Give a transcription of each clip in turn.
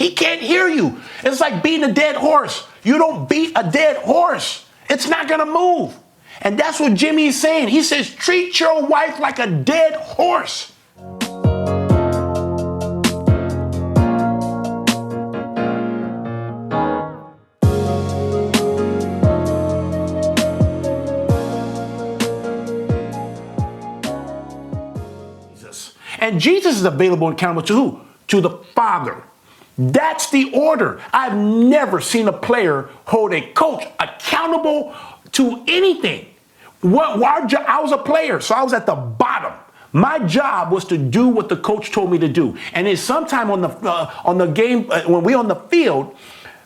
He can't hear you. It's like beating a dead horse. You don't beat a dead horse. It's not going to move. And that's what Jimmy is saying. He says, treat your wife like a dead horse. And Jesus is available and accountable to who? To the Father. That's the order. I've never seen a player hold a coach accountable to anything. I was a player, so I was at the bottom. My job was to do what the coach told me to do. And then sometime on the game, when we on the field,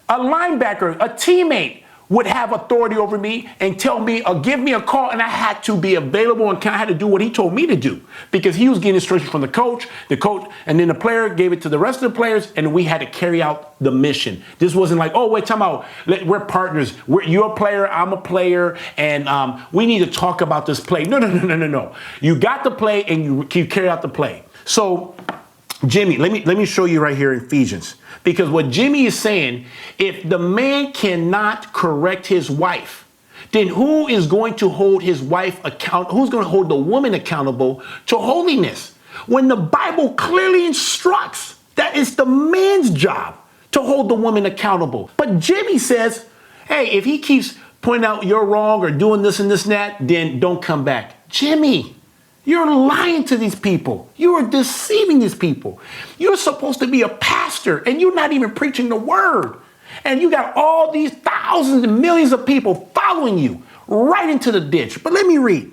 a linebacker, a teammate, would have authority over me and tell me or give me a call, and I had to be available and I had to do what he told me to do because he was getting instructions from the coach, and then the player gave it to the rest of the players, and we had to carry out the mission. This wasn't like, oh, wait, time out. We're partners. You're a player, I'm a player, and we need to talk about this play. No. You got the play and you carry out the play. So, Jimmy, let me show you right here in Ephesians. Because what Jimmy is saying, if the man cannot correct his wife, then who is going to hold his wife accountable? Who's going to hold the woman accountable to holiness? When the Bible clearly instructs that it's the man's job to hold the woman accountable. But Jimmy says, hey, if he keeps pointing out you're wrong or doing this and this and that, then don't come back. Jimmy, you're lying to these people. You are deceiving these people. You're supposed to be a pastor and you're not even preaching the word. And you got all these thousands and millions of people following you right into the ditch. But let me read.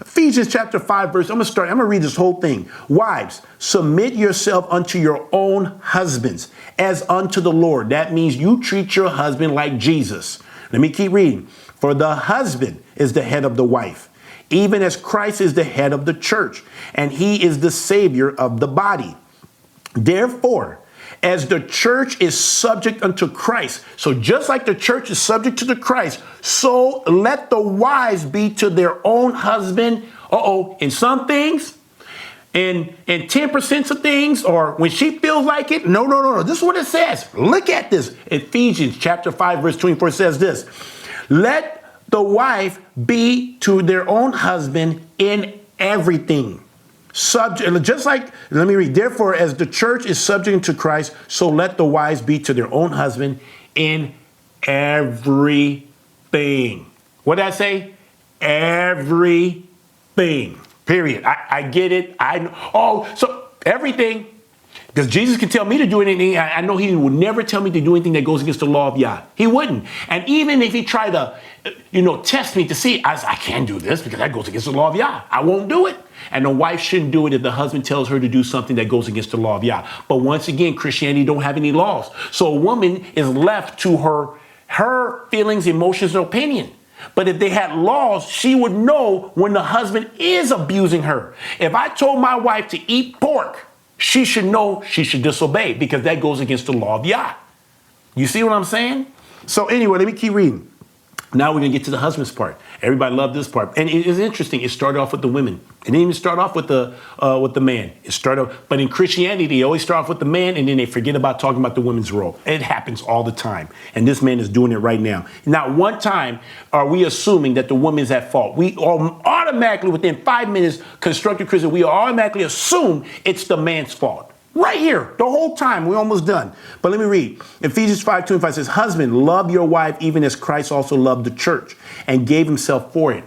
Ephesians chapter 5 verse, I'm going to read this whole thing. Wives, submit yourself unto your own husbands as unto the Lord. That means you treat your husband like Jesus. Let me keep reading. For the husband is the head of the wife, even as Christ is the head of the church, and he is the savior of the body. Therefore, as the church is subject unto Christ, so just like the church is subject to the Christ, so let the wives be to their own husband, in some things, and 10% of things, or when she feels like it. No. This is what it says. Look at this. Ephesians chapter 5, verse 24 says this. Let the wife be to their own husband in everything. Just like, let me read. Therefore, as the church is subject to Christ, so let the wives be to their own husband in everything. What did I say? Everything. Period. I get it. So everything. Because Jesus can tell me to do anything. I know he would never tell me to do anything that goes against the law of Yah. He wouldn't. And even if he tried to, test me to see, I can't do this because that goes against the law of Yah. I won't do it. And the wife shouldn't do it if the husband tells her to do something that goes against the law of Yah. But once again, Christianity don't have any laws. So a woman is left to her feelings, emotions, and opinion. But if they had laws, she would know when the husband is abusing her. If I told my wife to eat pork, she should know she should disobey because that goes against the law of Yah. You see what I'm saying? So anyway, let me keep reading. Now we're going to get to the husband's part. Everybody loved this part. And it is interesting. It started off with the women. It didn't even start off with the man. It started off, but in Christianity, they always start off with the man and then they forget about talking about the women's role. It happens all the time. And this man is doing it right now. Not one time are we assuming that the woman's at fault. We automatically, within 5 minutes, constructive criticism, we automatically assume it's the man's fault. Right here, the whole time, we're almost done. But let me read. Ephesians 5:25 says, husband, love your wife even as Christ also loved the church and gave himself for it.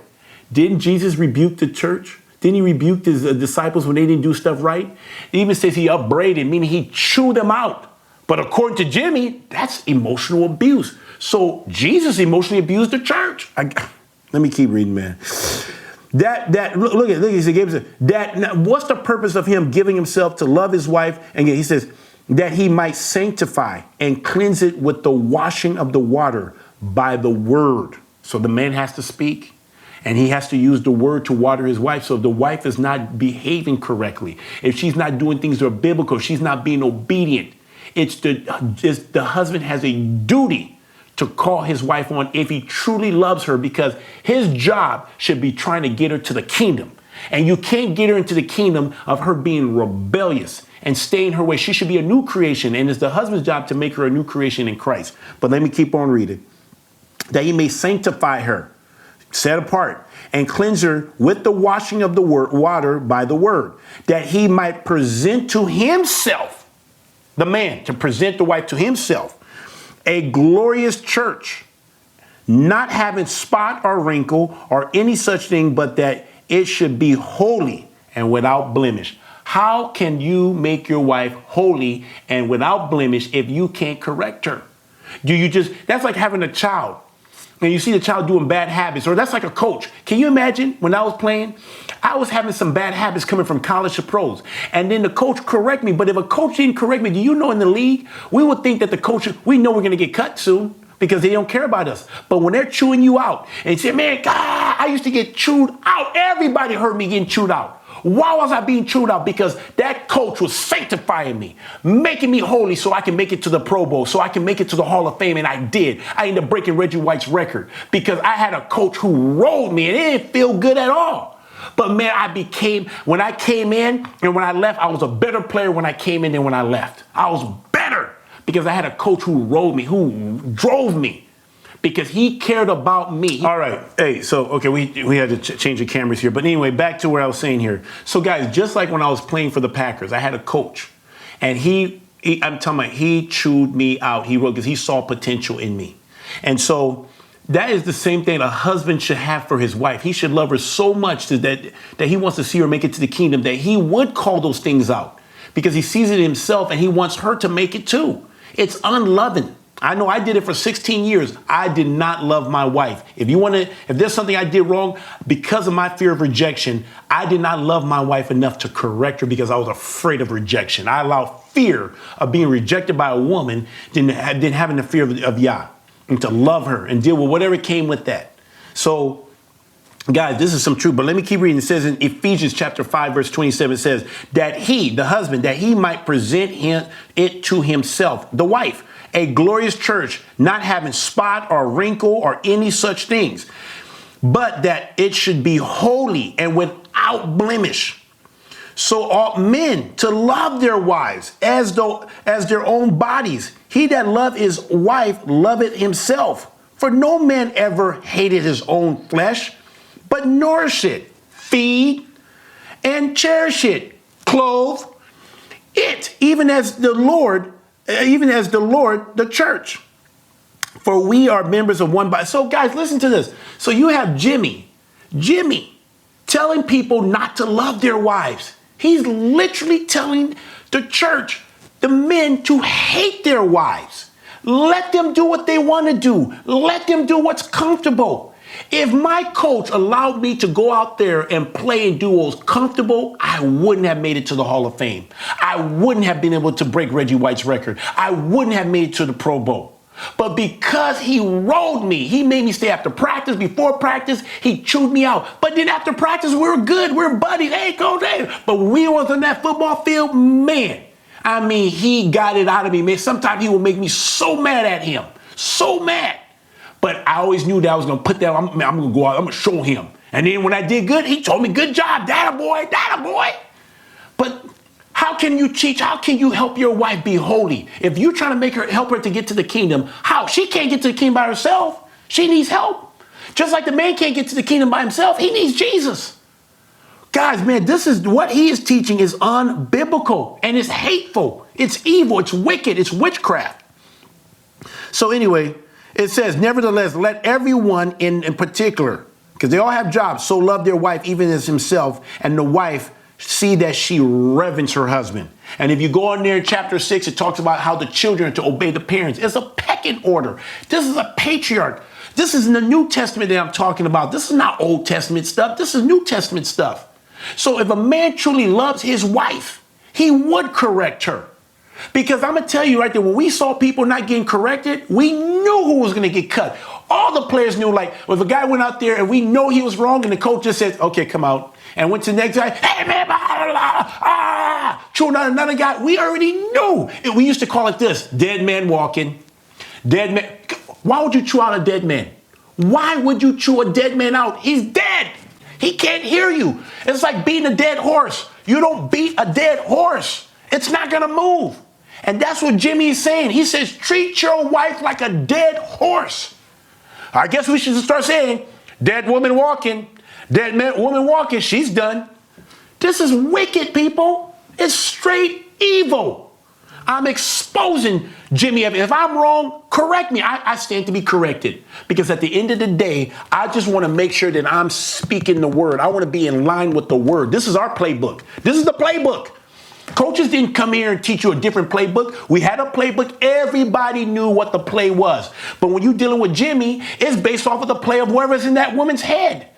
Didn't Jesus rebuke the church? Didn't he rebuke his disciples when they didn't do stuff right? It even says he upbraided, meaning he chewed them out. But according to Jimmy, that's emotional abuse. So Jesus emotionally abused the church. Let me keep reading, man. Look at he gave us that. What's the purpose of him giving himself to love his wife? And he says that he might sanctify and cleanse it with the washing of the water by the word. So the man has to speak and he has to use the word to water his wife. So if the wife is not behaving correctly, if she's not doing things that are biblical, she's not being obedient, the husband has a duty to call his wife on if he truly loves her, because his job should be trying to get her to the kingdom. And you can't get her into the kingdom of her being rebellious and staying her way. She should be a new creation. And it's the husband's job to make her a new creation in Christ. But let me keep on reading. That he may sanctify her, set apart, and cleanse her with the washing of the water by the word, that he might present to himself, the man, to present the wife to himself, a glorious church, not having spot or wrinkle or any such thing, but that it should be holy and without blemish. How can you make your wife holy and without blemish if you can't correct her? That's like having a child and you see the child doing bad habits, or that's like a coach. Can you imagine when I was playing, I was having some bad habits coming from college to pros, and then the coach correct me. But if a coach didn't correct me, do you know in the league, we would think that the coach, we know we're going to get cut soon because they don't care about us. But when they're chewing you out and you say, man, God, I used to get chewed out. Everybody heard me getting chewed out. Why was I being chewed out? Because that coach was sanctifying me, making me holy so I can make it to the Pro Bowl, so I can make it to the Hall of Fame. And I did. I ended up breaking Reggie White's record because I had a coach who rolled me and it didn't feel good at all. But man, when I came in and when I left, I was a better player when I came in than when I left. I was better because I had a coach who rolled me, who drove me. Because he cared about me. All right. Hey, so, okay, we had to change the cameras here. But anyway, back to where I was saying here. So, guys, just like when I was playing for the Packers, I had a coach. And I'm telling you, he chewed me out. Because he saw potential in me. And so that is the same thing a husband should have for his wife. He should love her so much that he wants to see her make it to the kingdom, that he would call those things out. Because he sees it himself and he wants her to make it too. It's unloving. I know I did it for 16 years. I did not love my wife. If there's something I did wrong because of my fear of rejection, I did not love my wife enough to correct her because I was afraid of rejection. I allowed fear of being rejected by a woman than having the fear of Yah, and to love her and deal with whatever came with that. So, guys, this is some truth, but let me keep reading. It says in Ephesians chapter 5, verse 27, it says that he, the husband, that he might present it to himself, the wife, a glorious church, not having spot or wrinkle or any such things, but that it should be holy and without blemish. So ought men to love their wives as their own bodies. He that loveth his wife loveth himself. For no man ever hated his own flesh, but nourish it, feed, and cherish it, clothe it, even as the Lord, the church. For we are members of one body. So guys, listen to this. So you have Jimmy telling people not to love their wives. He's literally telling the church, the men, to hate their wives. Let them do what they want to do. Let them do what's comfortable. If my coach allowed me to go out there and play and do what was comfortable, I wouldn't have made it to the Hall of Fame. I wouldn't have been able to break Reggie White's record. I wouldn't have made it to the Pro Bowl. But because he rolled me, he made me stay after practice, before practice, he chewed me out. But then after practice, we were good. We were buddies. Hey, coach, hey. But when we was on that football field, man, I mean, he got it out of me, man. Sometimes he would make me so mad at him. So mad. But I always knew that I was going to put that, I'm going to go out, I'm going to show him. And then when I did good, he told me, good job, data boy. But how can you teach? How can you help your wife be holy? If you're trying to help her to get to the kingdom, how? She can't get to the kingdom by herself. She needs help. Just like the man can't get to the kingdom by himself. He needs Jesus. Guys, man, this is what he is teaching is unbiblical and it's hateful. It's evil. It's wicked. It's witchcraft. So anyway, it says, nevertheless, let everyone in particular, because they all have jobs, so love their wife even as himself, and the wife see that she reverence her husband. And if you go on there in chapter 6, it talks about how the children are to obey the parents. It's a pecking order. This is a patriarch. This is in the New Testament that I'm talking about. This is not Old Testament stuff. This is New Testament stuff. So if a man truly loves his wife, he would correct her. Because I'm going to tell you right there, when we saw people not getting corrected, we knew who was going to get cut. All the players knew, like, if a guy went out there and we know he was wrong and the coach just said, okay, come out. And went to the next guy, hey, man, chew another guy. We already knew. And we used to call it this, dead man walking. Dead man. Why would you chew out a dead man? Why would you chew a dead man out? He's dead. He can't hear you. It's like beating a dead horse. You don't beat a dead horse. It's not going to move. And that's what Jimmy is saying. He says, treat your wife like a dead horse. I guess we should start saying, dead woman walking, dead woman walking, she's done. This is wicked, people. It's straight evil. I'm exposing Jimmy. If I'm wrong, correct me. I stand to be corrected. Because at the end of the day, I just want to make sure that I'm speaking the word. I want to be in line with the word. This is our playbook. This is the playbook. Coaches didn't come here and teach you a different playbook. We had a playbook. Everybody knew what the play was. But when you're dealing with Jimmy, it's based off of the play of whoever's in that woman's head.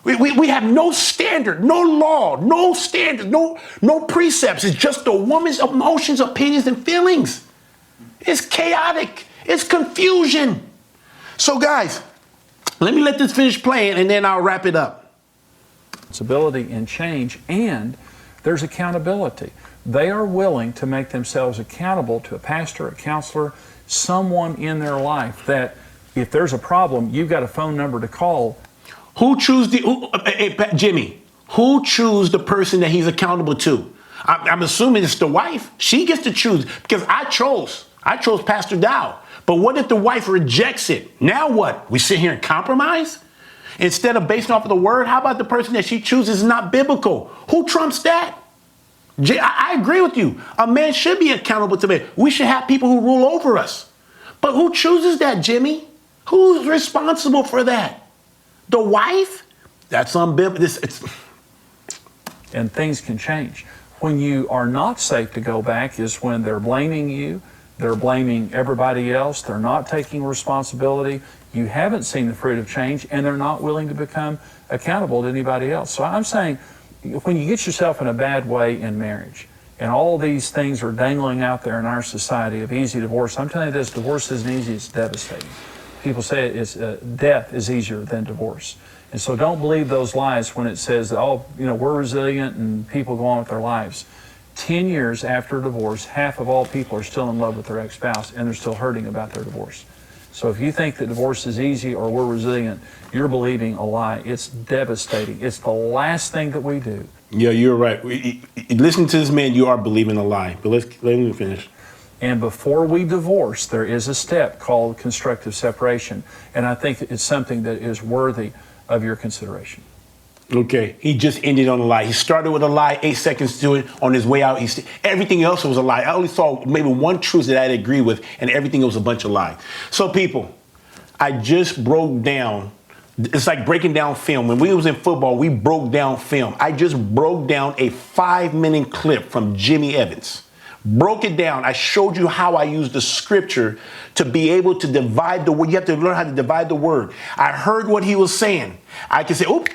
We have no standard, no law, no standard, no precepts. It's just the woman's emotions, opinions, and feelings. It's chaotic. It's confusion. So, guys, let me let this finish playing, and then I'll wrap it up. Responsibility and change, and there's accountability. They are willing to make themselves accountable to a pastor, a counselor, someone in their life that if there's a problem, you've got a phone number to call. Who choose Jimmy, who choose the person that he's accountable to? I'm assuming it's the wife. She gets to choose because I chose Pastor Dow. But what if the wife rejects it? Now what? We sit here and compromise? Instead of basing off of the word, how about the person that she chooses is not biblical? Who trumps that? I agree with you. A man should be accountable to man. We should have people who rule over us. But who chooses that, Jimmy? Who's responsible for that? The wife? That's unbiblical. And things can change. When you are not safe to go back is when they're blaming you, they're blaming everybody else, they're not taking responsibility, you haven't seen the fruit of change, and they're not willing to become accountable to anybody else. So I'm saying, when you get yourself in a bad way in marriage, and all these things are dangling out there in our society of easy divorce, I'm telling you this, divorce isn't easy, it's devastating. People say death is easier than divorce. And so don't believe those lies when it says, oh, we're resilient and people go on with their lives. 10 years after divorce, half of all people are still in love with their ex-spouse and they're still hurting about their divorce. So if you think that divorce is easy or we're resilient, you're believing a lie. It's devastating. It's the last thing that we do. Yeah, you're right. Listen to this man, you are believing a lie. But let me finish. And before we divorce, there is a step called constructive separation. And I think it's something that is worthy of your consideration. Okay, he just ended on a lie. He started with a lie, 8 seconds to it. On his way out, everything else was a lie. I only saw maybe one truth that I'd agree with, and everything else was a bunch of lies. So people, I just broke down. It's like breaking down film. When we was in football, we broke down film. I just broke down a 5-minute clip from Jimmy Evans. Broke it down. I showed you how I use the scripture to be able to divide the word. You have to learn how to divide the word. I heard what he was saying. I can say, "Oop,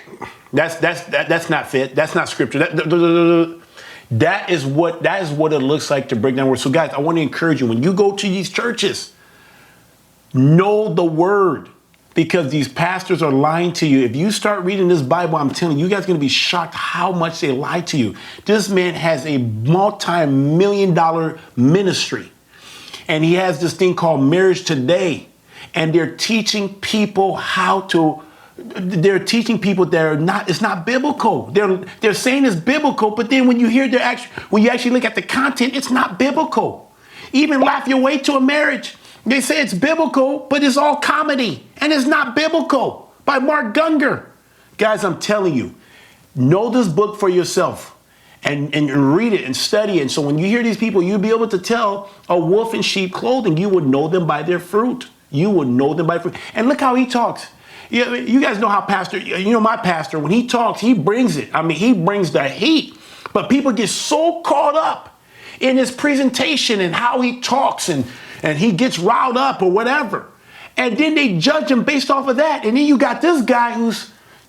that's not fit. That's not scripture." That is what it looks like to break down words. So guys, I want to encourage you, when you go to these churches, know the word. Because these pastors are lying to you. If you start reading this Bible, I'm telling you, you guys are going to be shocked how much they lie to you. This man has a multi-million-dollar ministry. And he has this thing called MarriageToday. And they're teaching people that it's not biblical. They're saying it's biblical, but then when you actually look at the content, it's not biblical. Even Laugh Your Way to a Marriage. They say it's biblical, but it's all comedy, and it's not biblical, by Mark Gungor. Guys, I'm telling you, know this book for yourself and read it and study it. And so when you hear these people, you'll be able to tell a wolf in sheep clothing. You would know them by their fruit. You would know them by fruit. And look how he talks. You guys know how my pastor, when he talks, he brings it. I mean, he brings the heat. But people get so caught up in his presentation and how he talks and he gets riled up or whatever. And then they judge him based off of that. And then you got this guy who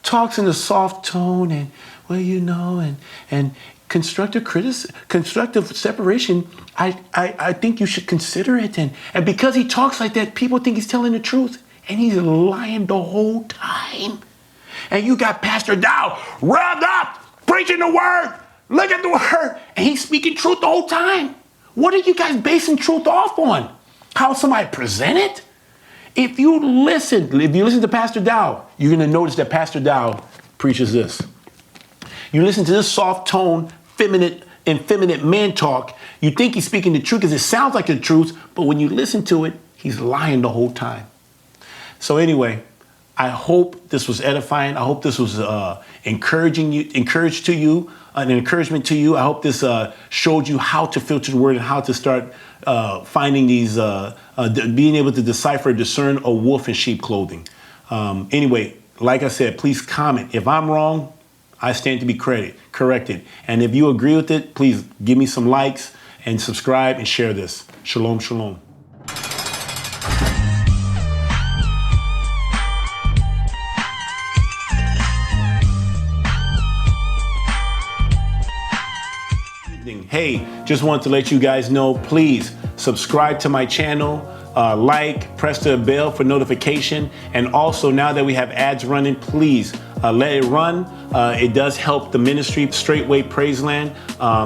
talks in a soft tone and constructive separation. I think you should consider it. And because he talks like that, people think he's telling the truth. And he's lying the whole time. And you got Pastor Dow revved up, preaching the word. Look at the word. And he's speaking truth the whole time. What are you guys basing truth off on? How somebody present it? If you listen to Pastor Dow, you're going to notice that Pastor Dow preaches this. You listen to this soft tone, effeminate man talk, you think he's speaking the truth because it sounds like the truth, but when you listen to it, he's lying the whole time. So anyway, I hope this was edifying. I hope this was encouragement to you. I hope this showed you how to filter the word and how to start finding these, being able to decipher, discern a wolf in sheep clothing. Anyway, like I said, please comment. If I'm wrong, I stand to be corrected. And if you agree with it, please give me some likes and subscribe and share this. Shalom, shalom. Hey, just wanted to let you guys know, please subscribe to my channel, press the bell for notification. And also now that we have ads running, please let it run. It does help the ministry, Straightway Praiseland.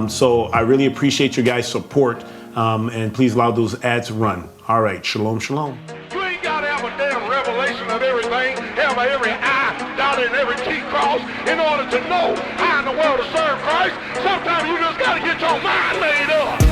So I really appreciate your guys' support. And please allow those ads to run. All right, shalom, shalom. You ain't got to have a damn revelation of everything, have every I dotted and every T crossed in order to know how in the world to serve Christ. Sometimes you just got to get your mind made up.